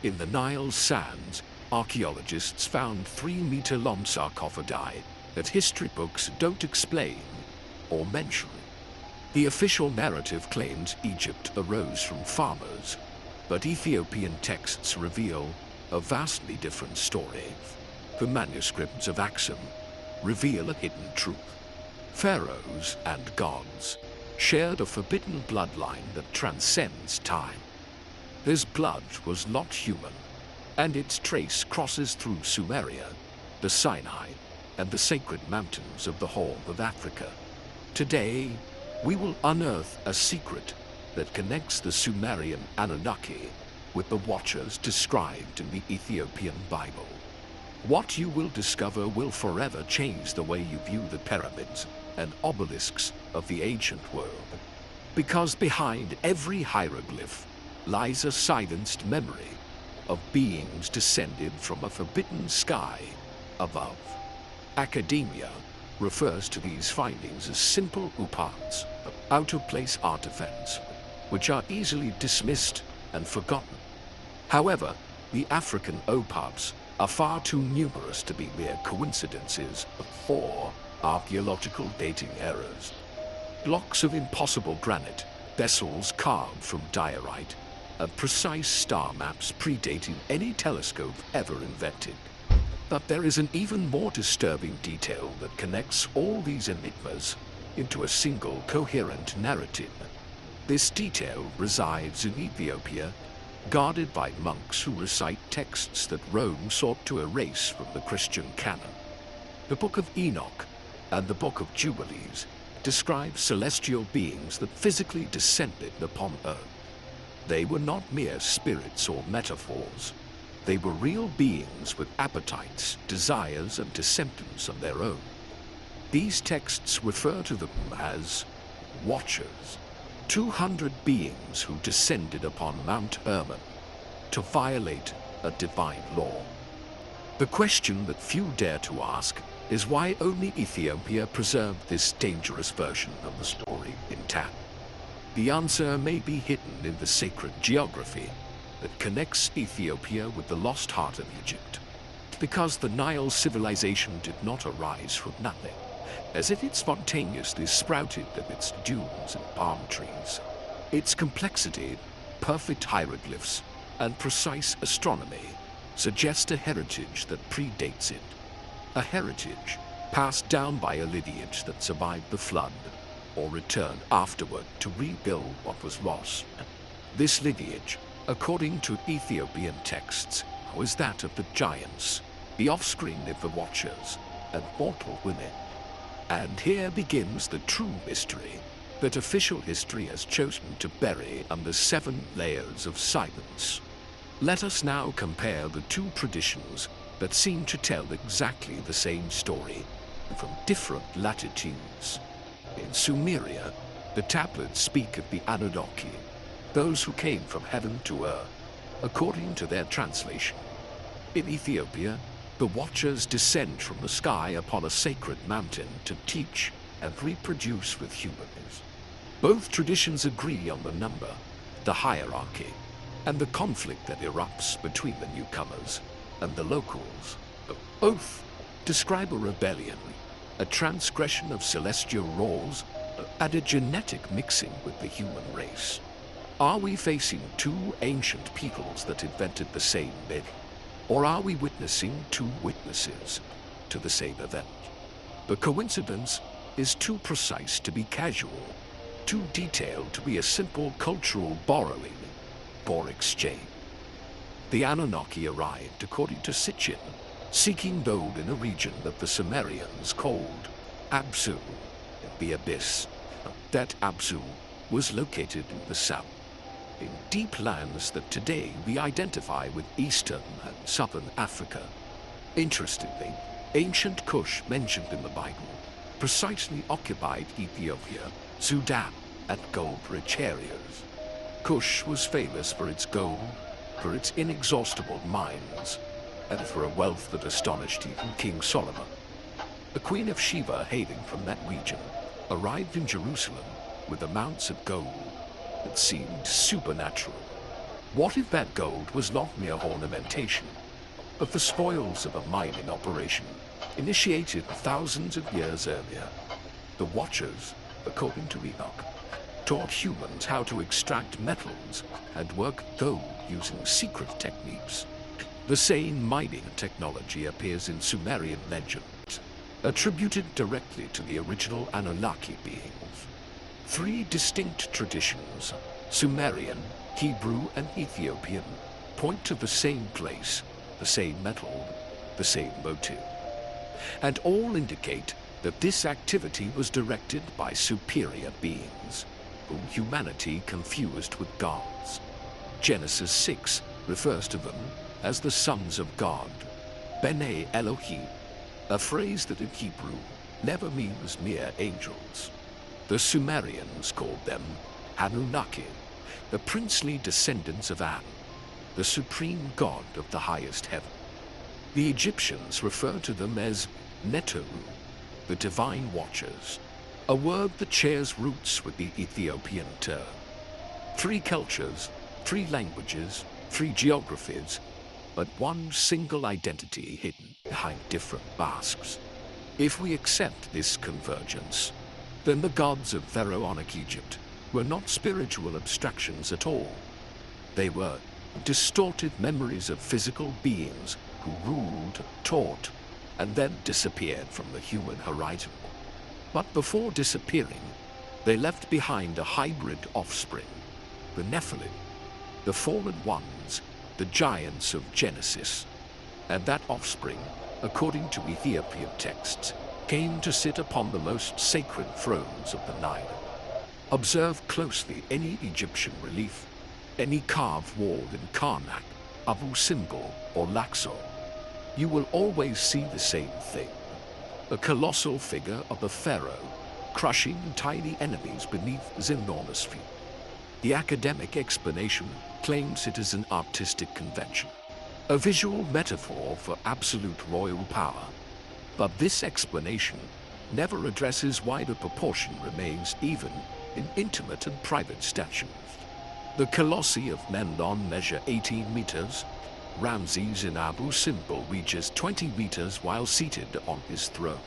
In the Nile sands, archaeologists found 3-meter-long sarcophagi that history books don't explain or mention. The official narrative claims Egypt arose from farmers, but Ethiopian texts reveal a vastly different story. The manuscripts of Aksum reveal a hidden truth. Pharaohs and gods shared a forbidden bloodline that transcends time. This blood was not human, and its trace crosses through Sumeria, the Sinai, and the sacred mountains of the Horn of Africa. Today, we will unearth a secret that connects the Sumerian Anunnaki with the Watchers described in the Ethiopian Bible. What you will discover will forever change the way you view the pyramids and obelisks of the ancient world. Because behind every hieroglyph lies a silenced memory of beings descended from a forbidden sky above. Academia refers to these findings as simple upats, out-of-place artifacts, which are easily dismissed and forgotten. However, the African opats are far too numerous to be mere coincidences or archaeological dating errors. Blocks of impossible granite, vessels carved from diorite, and precise star maps predating any telescope ever invented. But there is an even more disturbing detail that connects all these enigmas into a single coherent narrative. This detail resides in Ethiopia, guarded by monks who recite texts that Rome sought to erase from the Christian canon. The Book of Enoch and the Book of Jubilees describe celestial beings that physically descended upon earth. They were not mere spirits or metaphors. They were real beings with appetites, desires, and descendants of their own. These texts refer to them as Watchers, 200 beings who descended upon Mount Hermon to violate a divine law. The question that few dare to ask is why only Ethiopia preserved this dangerous version of the story intact. The answer may be hidden in the sacred geography that connects Ethiopia with the lost heart of Egypt. Because the Nile civilization did not arise from nothing, as if it spontaneously sprouted amidst dunes and palm trees. Its complexity, perfect hieroglyphs, and precise astronomy suggest a heritage that predates it. A heritage passed down by a lineage that survived the flood or returned afterward to rebuild what was lost. This lineage, according to Ethiopian texts, was that of the giants, the offspring of the Watchers, and mortal women. And here begins the true mystery that official history has chosen to bury under 7 layers of silence. Let us now compare the two traditions that seem to tell exactly the same story from different latitudes. In Sumeria, the tablets speak of the Anunnaki, those who came from heaven to earth, according to their translation. In Ethiopia, the Watchers descend from the sky upon a sacred mountain to teach and reproduce with humans. Both traditions agree on the number, the hierarchy, and the conflict that erupts between the newcomers and the locals. Both describe a rebellion, a transgression of celestial laws, and a genetic mixing with the human race. Are we facing two ancient peoples that invented the same myth? Or are we witnessing two witnesses to the same event? The coincidence is too precise to be casual, too detailed to be a simple cultural borrowing or exchange. The Anunnaki arrived, according to Sitchin, seeking gold in a region that the Sumerians called Absu, the abyss. That Absu was located in the south, in deep lands that today we identify with Eastern and Southern Africa. Interestingly, ancient Kush mentioned in the Bible precisely occupied Ethiopia, Sudan, and gold-rich areas. Kush was famous for its gold, for its inexhaustible mines, and for a wealth that astonished even King Solomon. The Queen of Sheba, hailing from that region, arrived in Jerusalem with amounts of gold, that seemed supernatural. What if that gold was not mere ornamentation, but the spoils of a mining operation initiated thousands of years earlier? The Watchers, according to Enoch, taught humans how to extract metals and work gold using secret techniques. The same mining technology appears in Sumerian legends, attributed directly to the original Anunnaki beings. Three distinct traditions, Sumerian, Hebrew, and Ethiopian, point to the same place, the same metal, the same motive. And all indicate that this activity was directed by superior beings, whom humanity confused with gods. Genesis 6 refers to them as the sons of God, B'nai Elohim, a phrase that in Hebrew never means mere angels. The Sumerians called them Anunnaki, the princely descendants of An, the supreme god of the highest heaven. The Egyptians referred to them as Neteru, the divine watchers, a word that shares roots with the Ethiopian term. Three cultures, three languages, three geographies, but one single identity hidden behind different masks. If we accept this convergence, then the gods of Pharaonic Egypt were not spiritual abstractions at all. They were distorted memories of physical beings who ruled, taught, and then disappeared from the human horizon. But before disappearing, they left behind a hybrid offspring, the Nephilim, the fallen ones, the giants of Genesis. And that offspring, according to Ethiopian texts, came to sit upon the most sacred thrones of the Nile. Observe closely any Egyptian relief, any carved wall in Karnak, Abu Simbel, or Luxor. You will always see the same thing. A colossal figure of a pharaoh, crushing tiny enemies beneath his enormous feet. The academic explanation claims it is an artistic convention, a visual metaphor for absolute royal power. But this explanation never addresses why the proportion remains even in intimate and private statues. The colossi of Memnon measure 18 meters. Ramses in Abu Simbel reaches 20 meters while seated on his throne.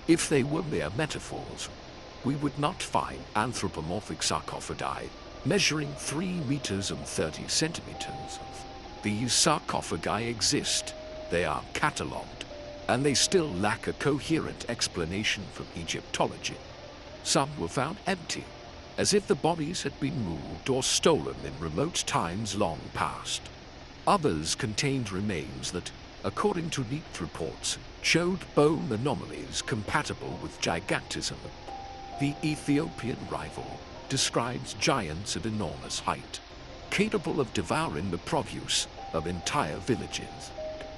If they were mere metaphors, we would not find anthropomorphic sarcophagi measuring 3 meters and 30 centimeters. These sarcophagi exist, they are catalogued, and they still lack a coherent explanation from Egyptology. Some were found empty, as if the bodies had been moved or stolen in remote times long past. Others contained remains that, according to leaked reports, showed bone anomalies compatible with gigantism. The Ethiopian rival describes giants of enormous height, capable of devouring the produce of entire villages.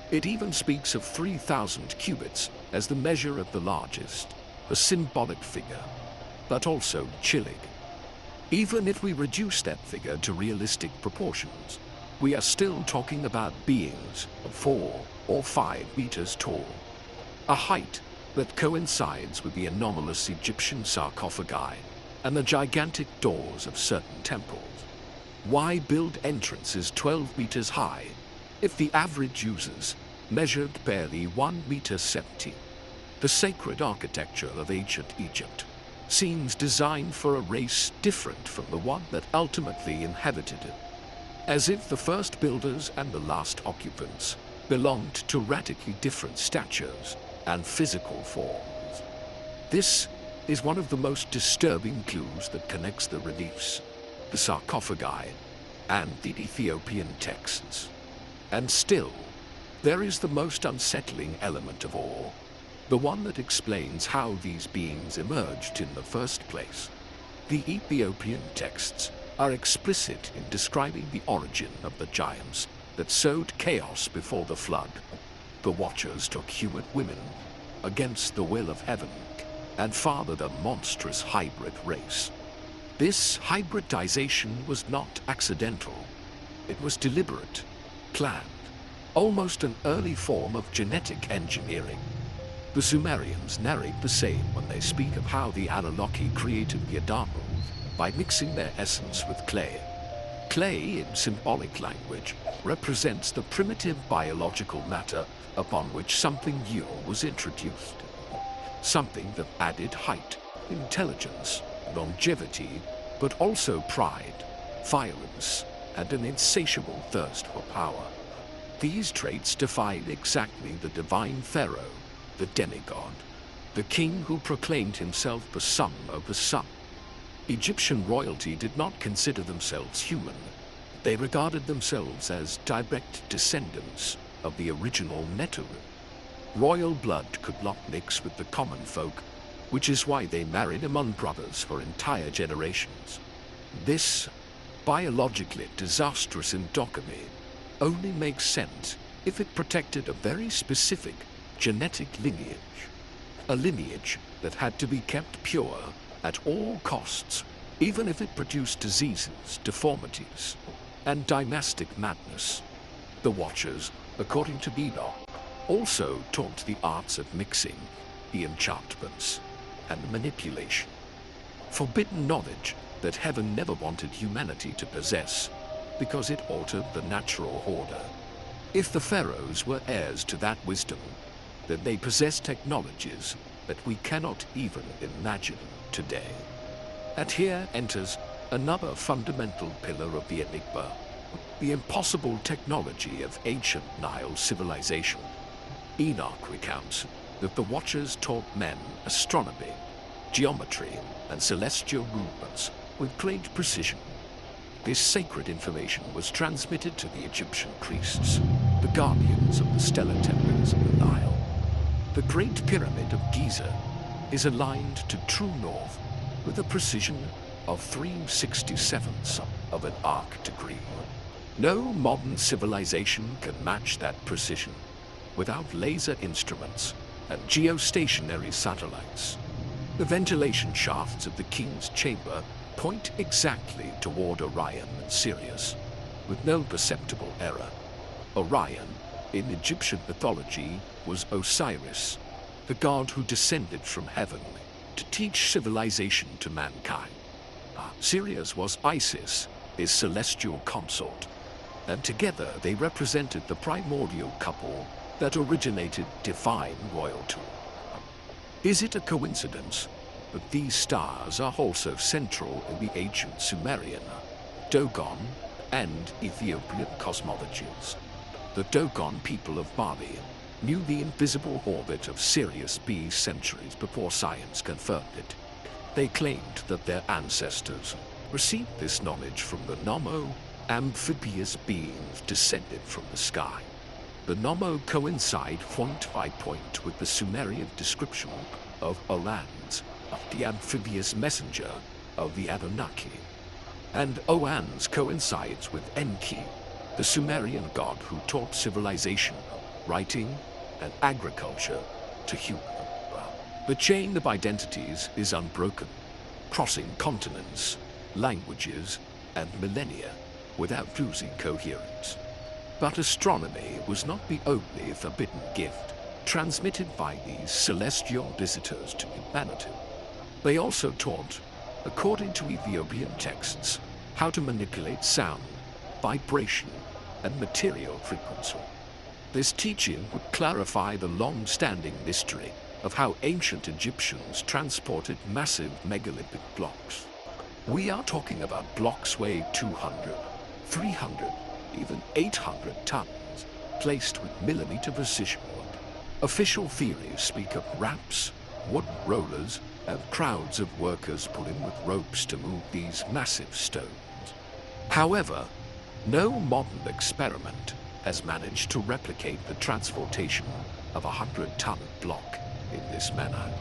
It even speaks of 3,000 cubits as the measure of the largest, a symbolic figure, but also chilling. Even if we reduce that figure to realistic proportions, we are still talking about beings 4 or 5 meters tall, a height that coincides with the anomalous Egyptian sarcophagi and the gigantic doors of certain temples. Why build entrances 12 meters high if the average users measured barely 1 meter 70? The sacred architecture of ancient Egypt seems designed for a race different from the one that ultimately inhabited it, as if the first builders and the last occupants belonged to radically different statures and physical forms. This is one of the most disturbing clues that connects the reliefs, the sarcophagi, and the Ethiopian texts. And still, there is the most unsettling element of all, the one that explains how these beings emerged in the first place. The Ethiopian texts are explicit in describing the origin of the giants that sowed chaos before the flood. The Watchers took human women against the will of heaven and fathered a monstrous hybrid race. This hybridization was not accidental. It was deliberate, planned, almost an early form of genetic engineering. The Sumerians narrate the same when they speak of how the Anunnaki created the Adamo, by mixing their essence with clay. Clay, in symbolic language, represents the primitive biological matter upon which something new was introduced. Something that added height, intelligence, longevity, but also pride, violence, and an insatiable thirst for power. These traits define exactly the divine pharaoh, the demigod, the king who proclaimed himself the sun over sun. Egyptian royalty did not consider themselves human. They regarded themselves as direct descendants of the original Nephilim. Royal blood could not mix with the common folk, which is why they married among brothers for entire generations. This biologically disastrous endogamy only makes sense if it protected a very specific genetic lineage. A lineage that had to be kept pure at all costs, even if it produced diseases, deformities, and dynastic madness. The Watchers, according to Enoch, also taught the arts of mixing, the enchantments, and manipulation. Forbidden knowledge that heaven never wanted humanity to possess, because it altered the natural order. If the pharaohs were heirs to that wisdom, then they possessed technologies that we cannot even imagine today. And here enters another fundamental pillar of the enigma, the impossible technology of ancient Nile civilization. Enoch recounts that the Watchers taught men astronomy, geometry, and celestial movements with great precision. This sacred information was transmitted to the Egyptian priests, the guardians of the stellar temples of the Nile. The Great Pyramid of Giza is aligned to true north with a precision of 3/67ths of an arc degree. No modern civilization can match that precision without laser instruments and geostationary satellites. The ventilation shafts of the king's chamber point exactly toward Orion and Sirius, with no perceptible error. Orion, in Egyptian mythology, was Osiris, the god who descended from heaven to teach civilization to mankind. Sirius was Isis, his celestial consort, and together they represented the primordial couple that originated divine royalty. Is it a coincidence that these stars are also central in the ancient Sumerian, Dogon, and Ethiopian cosmologies? The Dogon people of Bali knew the invisible orbit of Sirius B centuries before science confirmed it. They claimed that their ancestors received this knowledge from the Nommo, amphibious beings descended from the sky. The Nommo coincide point by point with the Sumerian description of Olans, the amphibious messenger of the Anunnaki. And Oans coincides with Enki, the Sumerian god who taught civilization, writing, and agriculture to humans. The chain of identities is unbroken, crossing continents, languages, and millennia without losing coherence. But astronomy was not the only forbidden gift transmitted by these celestial visitors to humanity. They also taught, according to Ethiopian texts, how to manipulate sound, vibration, and material frequency. This teaching would clarify the long-standing mystery of how ancient Egyptians transported massive megalithic blocks. We are talking about blocks weighing 200, 300, even 800 tons, placed with millimeter precision. Official theories speak of ramps, wooden rollers, and crowds of workers pulling with ropes to move these massive stones. However, no modern experiment has managed to replicate the transportation of a 100-ton block in this manner.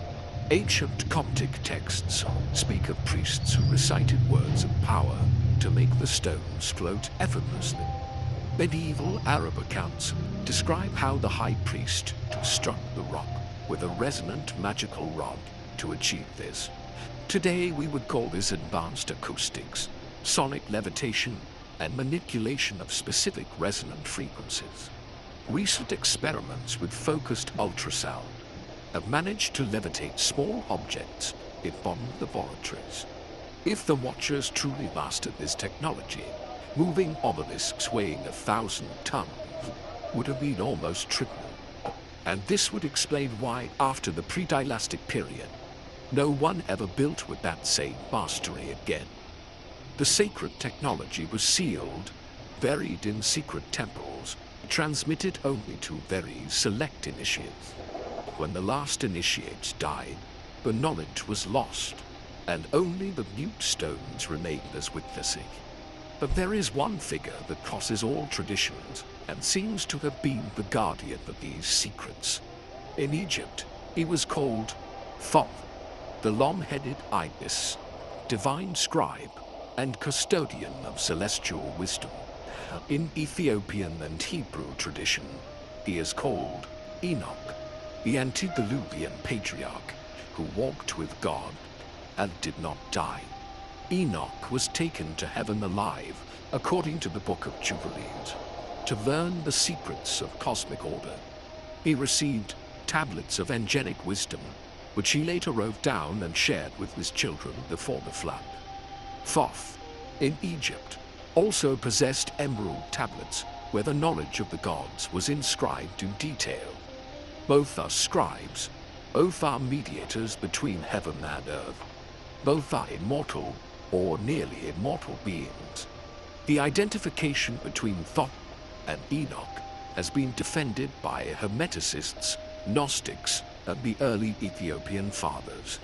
Ancient Coptic texts speak of priests who recited words of power to make the stones float effortlessly. Medieval Arab accounts describe how the high priest struck the rock with a resonant magical rod to achieve this. Today we would call this advanced acoustics, sonic levitation, and manipulation of specific resonant frequencies. Recent experiments with focused ultrasound have managed to levitate small objects in modern laboratories. If the Watchers truly mastered this technology, moving obelisks weighing 1,000 tons would have been almost trivial. And this would explain why, after the pre-dynastic period, no one ever built with that same mastery again. The sacred technology was sealed, buried in secret temples, transmitted only to very select initiates. When the last initiates died, the knowledge was lost, and only the mute stones remained as witnessing. But there is one figure that crosses all traditions and seems to have been the guardian of these secrets. In Egypt, he was called Thoth, the long-headed ibis, divine scribe and custodian of celestial wisdom. In Ethiopian and Hebrew tradition, he is called Enoch, the antediluvian patriarch who walked with God and did not die. Enoch was taken to heaven alive, according to the Book of Jubilees, to learn the secrets of cosmic order. He received tablets of angelic wisdom, which he later wrote down and shared with his children before the flood. Thoth, in Egypt, also possessed emerald tablets where the knowledge of the gods was inscribed in detail. Both are scribes, both are mediators between heaven and earth. Both are immortal or nearly immortal beings. The identification between Thoth and Enoch has been defended by Hermeticists, Gnostics, and the early Ethiopian fathers.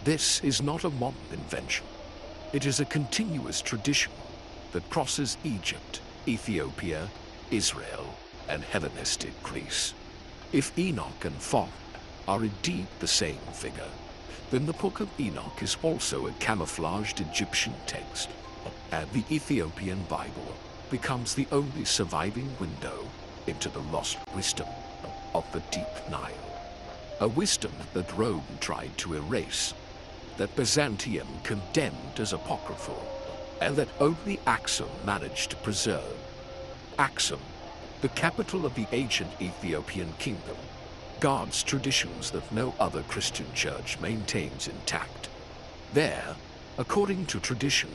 This is not a modern invention. It is a continuous tradition that crosses Egypt, Ethiopia, Israel, and Hellenistic Greece. If Enoch and Thoth are indeed the same figure, then the Book of Enoch is also a camouflaged Egyptian text, and the Ethiopian Bible becomes the only surviving window into the lost wisdom of the deep Nile. A wisdom that Rome tried to erase, that Byzantium condemned as apocryphal, and that only Aksum managed to preserve. Aksum, the capital of the ancient Ethiopian kingdom, guards traditions that no other Christian church maintains intact. There, according to tradition,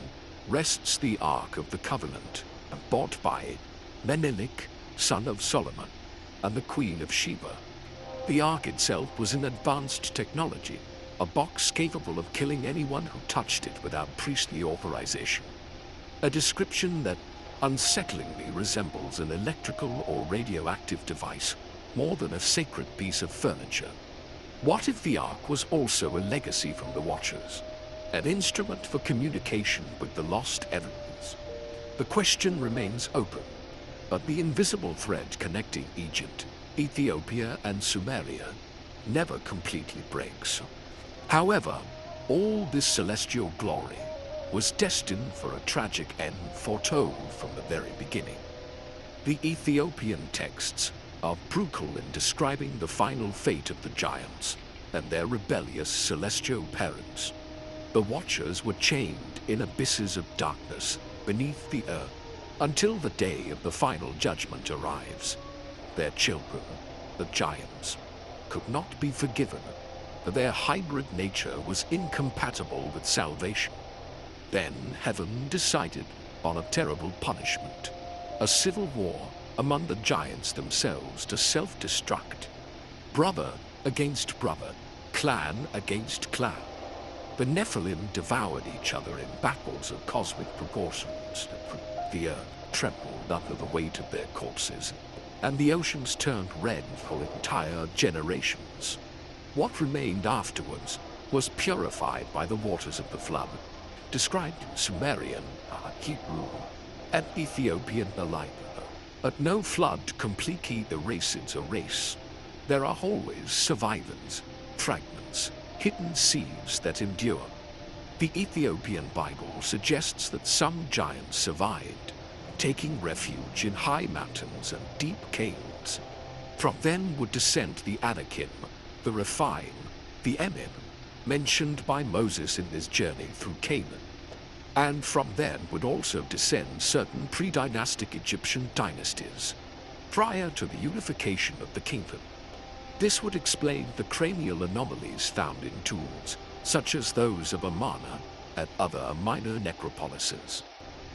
rests the Ark of the Covenant, bought by Menelik, son of Solomon, and the Queen of Sheba. The Ark itself was an advanced technology, a box capable of killing anyone who touched it without priestly authorization. A description that unsettlingly resembles an electrical or radioactive device more than a sacred piece of furniture. What if the Ark was also a legacy from the Watchers, an instrument for communication with the lost evidence? The question remains open, but the invisible thread connecting Egypt, Ethiopia, and Sumeria never completely breaks. However, all this celestial glory was destined for a tragic end foretold from the very beginning. The Ethiopian texts are brutal in describing the final fate of the giants and their rebellious celestial parents. The Watchers were chained in abysses of darkness beneath the earth until the day of the final judgment arrives. Their children, the giants, could not be forgiven, for their hybrid nature was incompatible with salvation. Then heaven decided on a terrible punishment, a civil war among the giants themselves to self-destruct. Brother against brother, clan against clan. The Nephilim devoured each other in battles of cosmic proportions. The earth trembled under the weight of their corpses, and the oceans turned red for entire generations. What remained afterwards was purified by the waters of the flood, described in Sumerian, Hebrew, and Ethiopian alike. But no flood completely erases a race. There are always survivors, fragments, hidden seeds that endure. The Ethiopian Bible suggests that some giants survived, taking refuge in high mountains and deep caves. From them would descend the Anakim, the Rephaim, the Emim, mentioned by Moses in his journey through Canaan. And from them would also descend certain pre-dynastic Egyptian dynasties, prior to the unification of the kingdom. This would explain the cranial anomalies found in tombs, such as those of Amana, at other minor necropolises.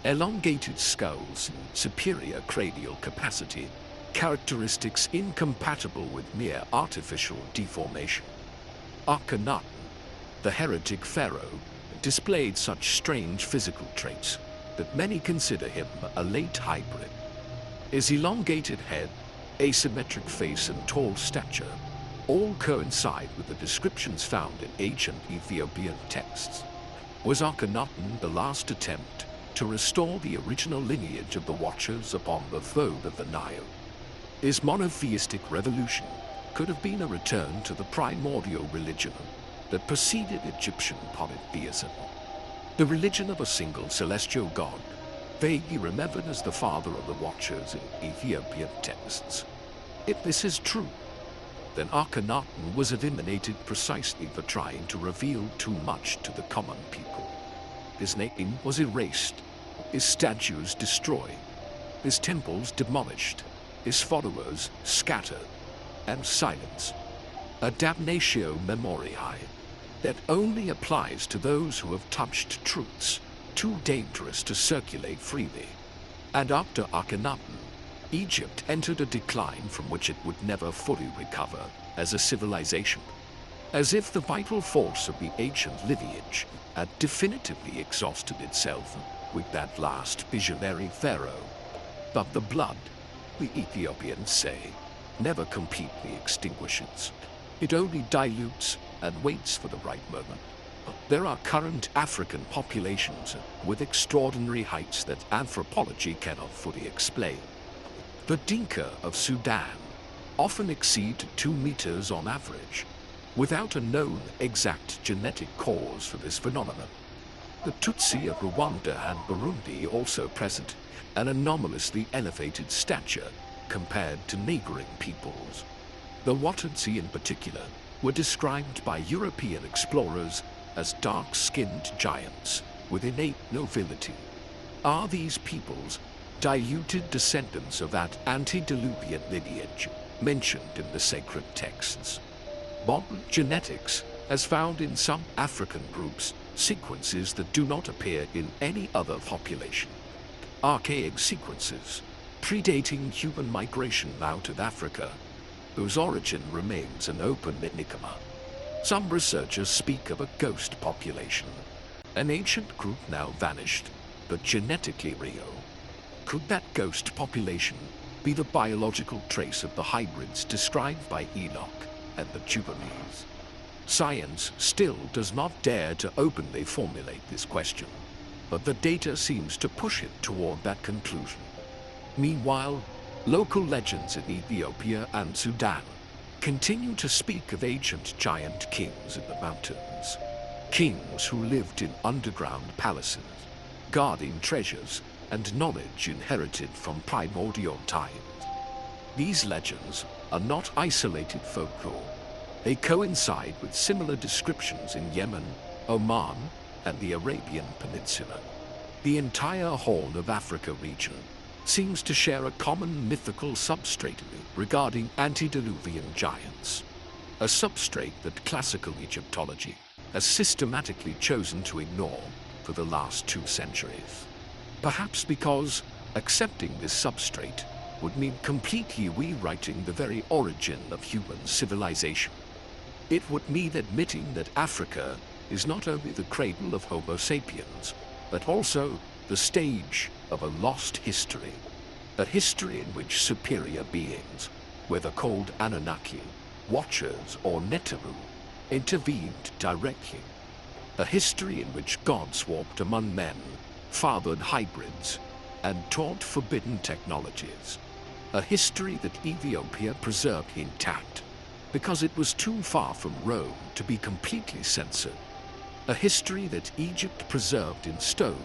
Elongated skulls, superior cranial capacity, characteristics incompatible with mere artificial deformation. Akhenaten, the heretic pharaoh, displayed such strange physical traits that many consider him a late hybrid. His elongated head, asymmetric face and tall stature all coincide with the descriptions found in ancient Ethiopian texts. Was Akhenaten the last attempt to restore the original lineage of the Watchers upon the throne of the Nile? His monotheistic revolution could have been a return to the primordial religion that preceded Egyptian polytheism. The religion of a single celestial god, vaguely remembered as the father of the Watchers in Ethiopian texts. If this is true, then Akhenaten was eliminated precisely for trying to reveal too much to the common people. His name was erased, his statues destroyed, his temples demolished, his followers scattered, and silenced. A damnatio memoriae that only applies to those who have touched truths too dangerous to circulate freely. And after Akhenaten, Egypt entered a decline from which it would never fully recover as a civilization, as if the vital force of the ancient lineage had definitively exhausted itself with that last visionary pharaoh. But the blood, the Ethiopians say, never completely extinguishes. It only dilutes and waits for the right moment. There are current African populations with extraordinary heights that anthropology cannot fully explain. The Dinka of Sudan often exceed 2 meters on average, without a known exact genetic cause for this phenomenon. The Tutsi of Rwanda and Burundi also present an anomalously elevated stature compared to neighboring peoples. The Watutsi in particular were described by European explorers as dark-skinned giants with innate nobility. Are these peoples diluted descendants of that antediluvian lineage mentioned in the sacred texts? Modern genetics has found in some African groups sequences that do not appear in any other population. Archaic sequences predating human migration out of Africa, whose origin remains an open enigma. Some researchers speak of a ghost population, an ancient group now vanished, but genetically real. Could that ghost population be the biological trace of the hybrids described by Enoch and the Jubilees? Science still does not dare to openly formulate this question, but the data seems to push it toward that conclusion. Meanwhile, local legends in Ethiopia and Sudan continue to speak of ancient giant kings in the mountains. Kings who lived in underground palaces, guarding treasures and knowledge inherited from primordial times. These legends are not isolated folklore. They coincide with similar descriptions in Yemen, Oman, and the Arabian Peninsula. The entire Horn of Africa region seems to share a common mythical substrate regarding antediluvian giants, a substrate that classical Egyptology has systematically chosen to ignore for the last 2 centuries. Perhaps because accepting this substrate would mean completely rewriting the very origin of human civilization. It would mean admitting that Africa is not only the cradle of Homo sapiens, but also the stage of a lost history. A history in which superior beings, whether called Anunnaki, Watchers, or Nephilim, intervened directly. A history in which gods walked among men, fathered hybrids, and taught forbidden technologies. A history that Ethiopia preserved intact because it was too far from Rome to be completely censored. A history that Egypt preserved in stone,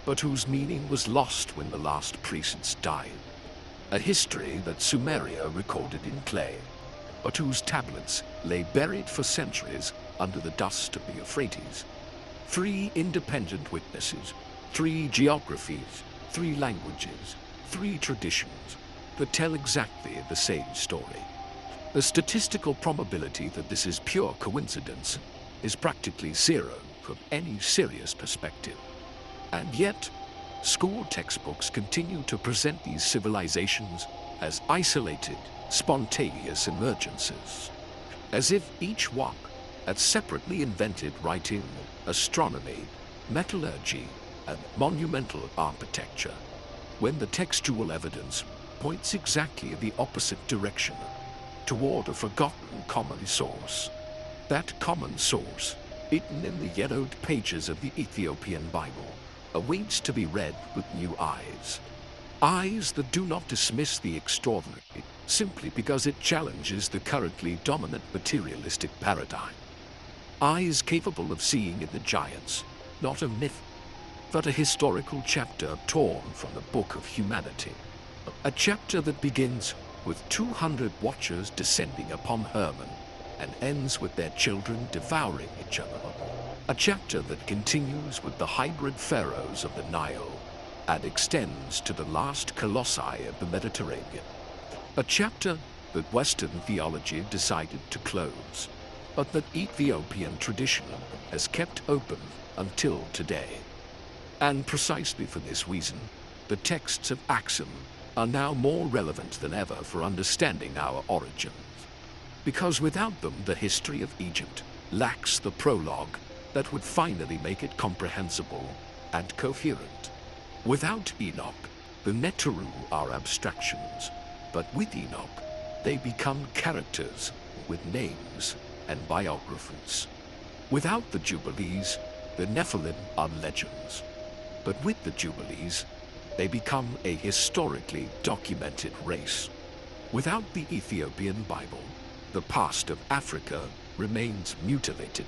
but whose meaning was lost when the last priests died. A history that Sumeria recorded in clay, but whose tablets lay buried for centuries under the dust of the Euphrates. 3 independent witnesses, 3 geographies, 3 languages, 3 traditions that tell exactly the same story. The statistical probability that this is pure coincidence is practically 0 of any serious perspective. And yet, school textbooks continue to present these civilizations as isolated, spontaneous emergences, as if each one had separately invented writing, astronomy, metallurgy, and monumental architecture, when the textual evidence points exactly the opposite direction, toward a forgotten common source. That common source, hidden in the yellowed pages of the Ethiopian Bible, awaits to be read with new eyes. Eyes that do not dismiss the extraordinary simply because it challenges the currently dominant materialistic paradigm. Eyes capable of seeing in the giants not a myth, but a historical chapter torn from the Book of Humanity. A chapter that begins with 200 watchers descending upon Hermon and ends with their children devouring each other. A chapter that continues with the hybrid pharaohs of the Nile and extends to the last colossi of the Mediterranean. A chapter that Western theology decided to close, but that Ethiopian tradition has kept open until today. And precisely for this reason, the texts of Axum are now more relevant than ever for understanding our origins. Because without them, the history of Egypt lacks the prologue that would finally make it comprehensible and coherent. Without Enoch, the Neteru are abstractions, but with Enoch, they become characters with names and biographies. Without the Jubilees, the Nephilim are legends, but with the Jubilees, they become a historically documented race. Without the Ethiopian Bible, the past of Africa remains mutilated,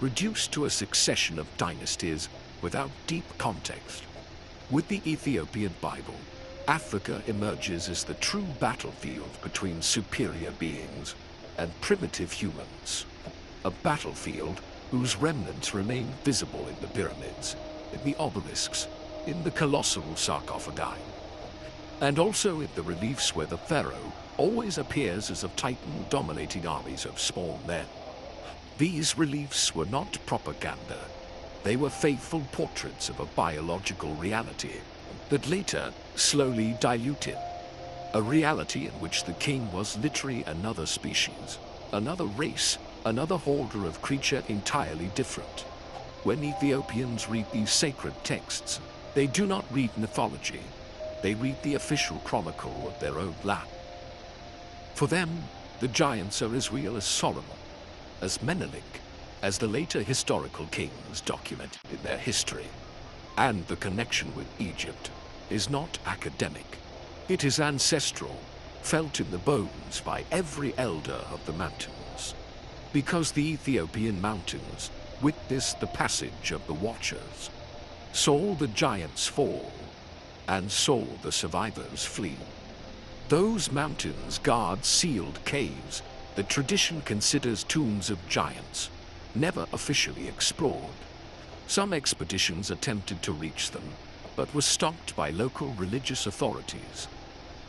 reduced to a succession of dynasties without deep context. With the Ethiopian Bible, Africa emerges as the true battlefield between superior beings and primitive humans. A battlefield whose remnants remain visible in the pyramids, in the obelisks, in the colossal sarcophagi, and also in the reliefs where the pharaoh always appears as a titan dominating armies of small men. These reliefs were not propaganda. They were faithful portraits of a biological reality that later slowly diluted. A reality in which the king was literally another species, another race, another holder of creature entirely different. When Ethiopians read these sacred texts, they do not read mythology. They read the official chronicle of their own land. For them, the giants are as real as Solomon, as Menelik, as the later historical kings documented in their history. And the connection with Egypt is not academic. It is ancestral, felt in the bones by every elder of the mountains. Because the Ethiopian mountains witnessed the passage of the Watchers, saw the giants fall, and saw the survivors flee. Those mountains guard sealed caves that tradition considers tombs of giants, never officially explored. Some expeditions attempted to reach them, but were stopped by local religious authorities.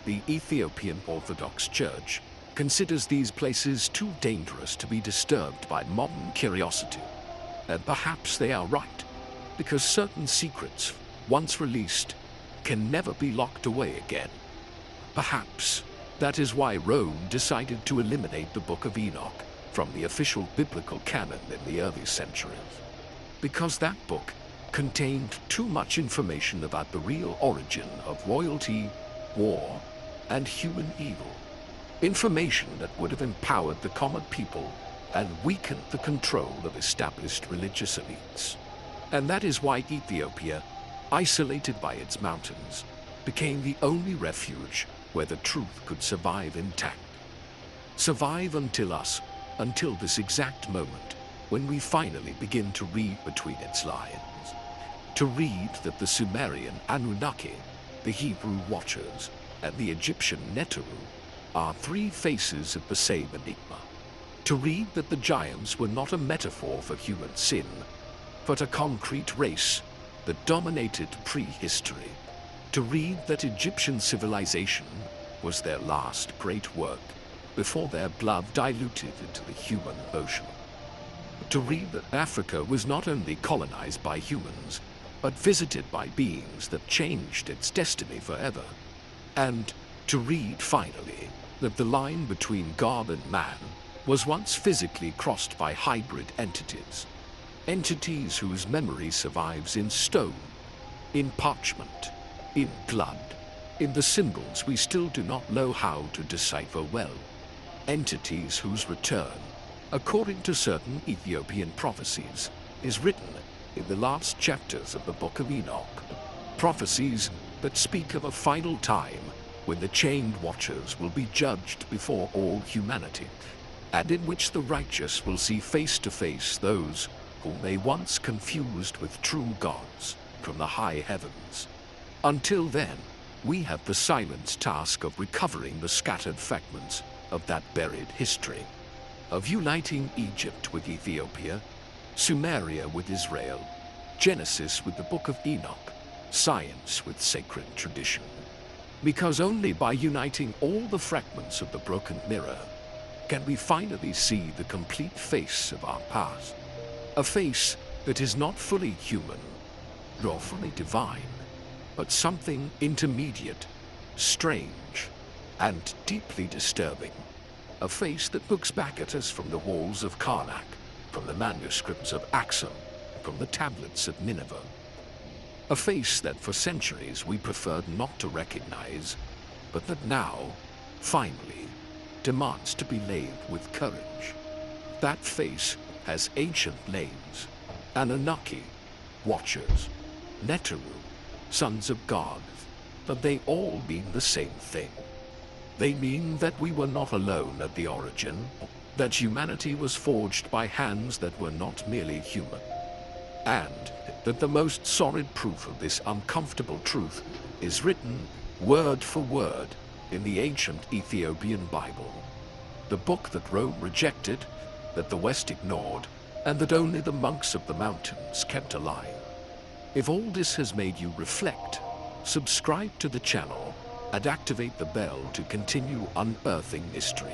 The Ethiopian Orthodox Church considers these places too dangerous to be disturbed by modern curiosity. And perhaps they are right, because certain secrets, once released, can never be locked away again. Perhaps that is why Rome decided to eliminate the Book of Enoch from the official biblical canon in the early centuries. Because that book contained too much information about the real origin of royalty, war, and human evil. Information that would have empowered the common people and weakened the control of established religious elites. And that is why Ethiopia, isolated by its mountains, became the only refuge where the truth could survive intact. Survive until this exact moment when we finally begin to read between its lines. To read that the Sumerian Anunnaki, the Hebrew Watchers, and the Egyptian Neteru are three faces of the same enigma. To read that the giants were not a metaphor for human sin, but a concrete race that dominated prehistory. To read that Egyptian civilization was their last great work before their blood diluted into the human ocean. to read that Africa was not only colonized by humans, but visited by beings that changed its destiny forever. And to read, finally, that the line between God and man was once physically crossed by hybrid entities. Entities whose memory survives in stone, in parchment, in blood, in the symbols we still do not know how to decipher well. Entities whose return, according to certain Ethiopian prophecies, is written in the last chapters of the Book of Enoch. Prophecies that speak of a final time when the chained watchers will be judged before all humanity, and in which the righteous will see face to face those whom they once confused with true gods from the high heavens. Until then, we have the silent task of recovering the scattered fragments of that buried history, of uniting Egypt with Ethiopia, Sumeria with Israel, Genesis with the Book of Enoch, science with sacred tradition. Because only by uniting all the fragments of the broken mirror can we finally see the complete face of our past. A face that is not fully human, nor fully divine, but something intermediate, strange, and deeply disturbing. A face that looks back at us from the walls of Karnak, from the manuscripts of Axum, from the tablets of Nineveh. A face that for centuries we preferred not to recognize, but that now, finally, demands to be laid with courage. That face has ancient names: Anunnaki, Watchers, Neteru, Sons of God, but they all mean the same thing. They mean that we were not alone at the origin, that humanity was forged by hands that were not merely human, and that the most solid proof of this uncomfortable truth is written word for word in the ancient Ethiopian Bible, the book that Rome rejected, that the West ignored, and that only the monks of the mountains kept alive. If all this has made you reflect, subscribe to the channel and activate the bell to continue unearthing mysteries.